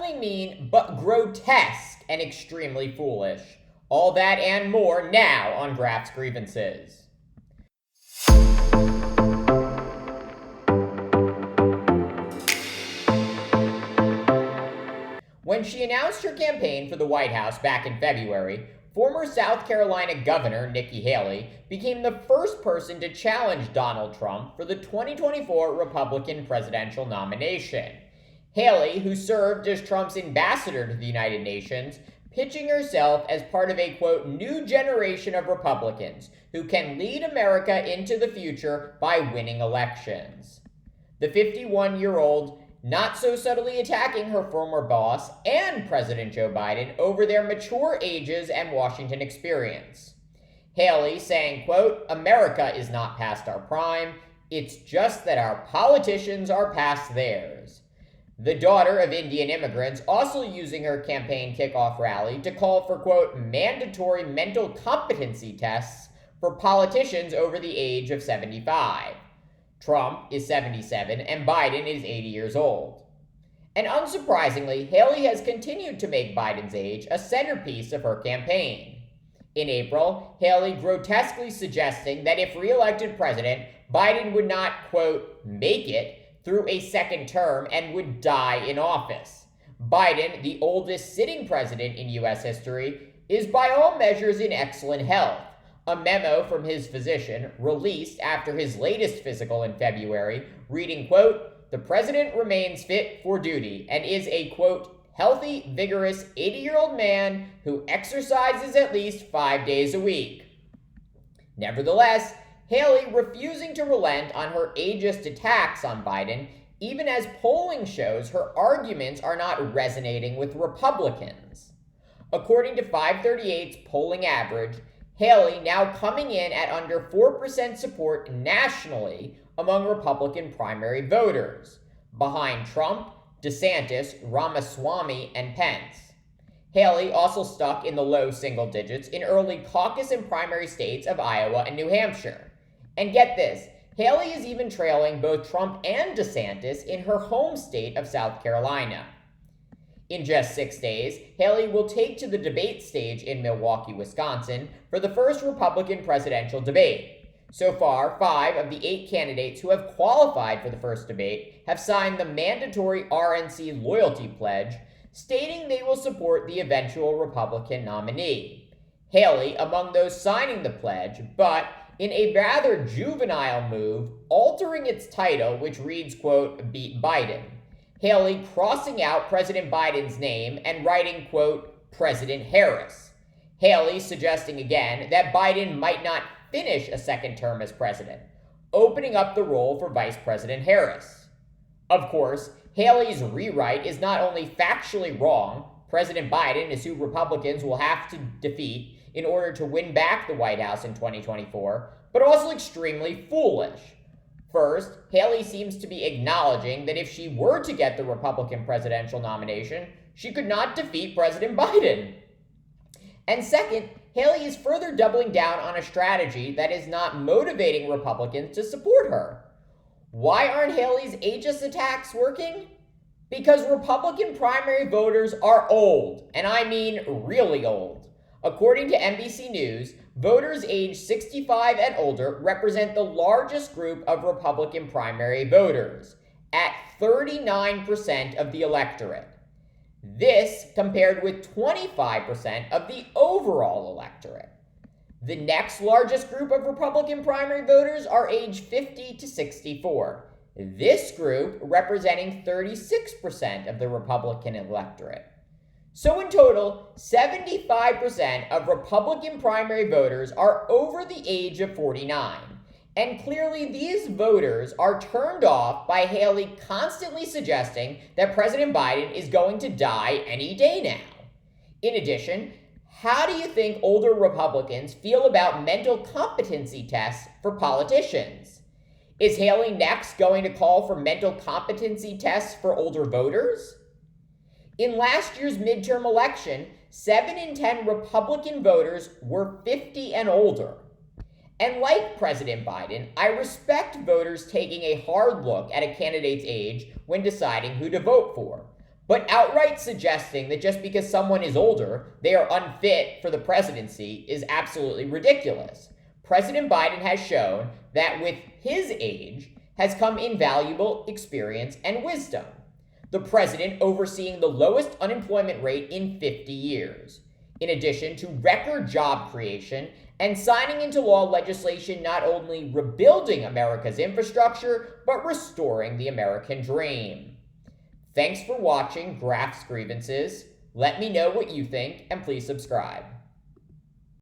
only mean, but grotesque and extremely foolish. All that and more now on Graph's Grievances. When she announced her campaign for the White House back in February, former South Carolina Governor Nikki Haley became the first person to challenge Donald Trump for the 2024 Republican presidential nomination. Haley, who served as Trump's ambassador to the United Nations, pitching herself as part of a, quote, new generation of Republicans who can lead America into the future by winning elections. The 51-year-old not so subtly attacking her former boss and President Joe Biden over their mature ages and Washington experience. Haley saying, quote, America is not past our prime, it's just that our politicians are past theirs. The daughter of Indian immigrants also using her campaign kickoff rally to call for, quote, mandatory mental competency tests for politicians over the age of 75. Trump is 77 and Biden is 80 years old. And unsurprisingly, Haley has continued to make Biden's age a centerpiece of her campaign. In April, Haley grotesquely suggesting that if re-elected president, Biden would not, quote, make it through a second term and would die in office. Biden, the oldest sitting president in U.S. history, is by all measures in excellent health. A memo from his physician, released after his latest physical in February, reading, quote, the president remains fit for duty and is a, quote, healthy, vigorous 80-year-old man who exercises at least 5 days a week. Nevertheless, Haley refusing to relent on her ageist attacks on Biden, even as polling shows her arguments are not resonating with Republicans. According to 538's polling average, Haley now coming in at under 4% support nationally among Republican primary voters, behind Trump, DeSantis, Ramaswamy, and Pence. Haley also stuck in the low single digits in early caucus and primary states of Iowa and New Hampshire. And get this, Haley is even trailing both Trump and DeSantis in her home state of South Carolina. In just 6 days, Haley will take to the debate stage in Milwaukee, Wisconsin, for the first Republican presidential debate. So far, 5 of the 8 candidates who have qualified for the first debate have signed the mandatory RNC loyalty pledge, stating they will support the eventual Republican nominee. Haley among those signing the pledge, but in a rather juvenile move, altering its title, which reads, quote, beat Biden. Haley crossing out President Biden's name and writing, quote, President Harris. Haley suggesting again that Biden might not finish a second term as president, opening up the role for Vice President Harris. Of course, Haley's rewrite is not only factually wrong, President Biden is who Republicans will have to defeat in order to win back the White House in 2024, but also extremely foolish. First, Haley seems to be acknowledging that if she were to get the Republican presidential nomination, she could not defeat President Biden. And second, Haley is further doubling down on a strategy that is not motivating Republicans to support her. Why aren't Haley's ageist attacks working? Because Republican primary voters are old, and I mean really old. According to NBC News, voters aged 65 and older represent the largest group of Republican primary voters, at 39% of the electorate. This compared with 25% of the overall electorate. The next largest group of Republican primary voters are aged 50 to 64. This group representing 36% of the Republican electorate. So in total, 75% of Republican primary voters are over the age of 49. And clearly these voters are turned off by Haley constantly suggesting that President Biden is going to die any day now. In addition, how do you think older Republicans feel about mental competency tests for politicians? Is Haley next going to call for mental competency tests for older voters? In last year's midterm election, 7 in 10 Republican voters were 50 and older. And like President Biden, I respect voters taking a hard look at a candidate's age when deciding who to vote for. But outright suggesting that just because someone is older, they are unfit for the presidency is absolutely ridiculous. President Biden has shown that with his age has come invaluable experience and wisdom. The president overseeing the lowest unemployment rate in 50 years, in addition to record job creation and signing into law legislation not only rebuilding America's infrastructure, but restoring the American dream. Thanks for watching Graph's Grievances. Let me know what you think, and please subscribe.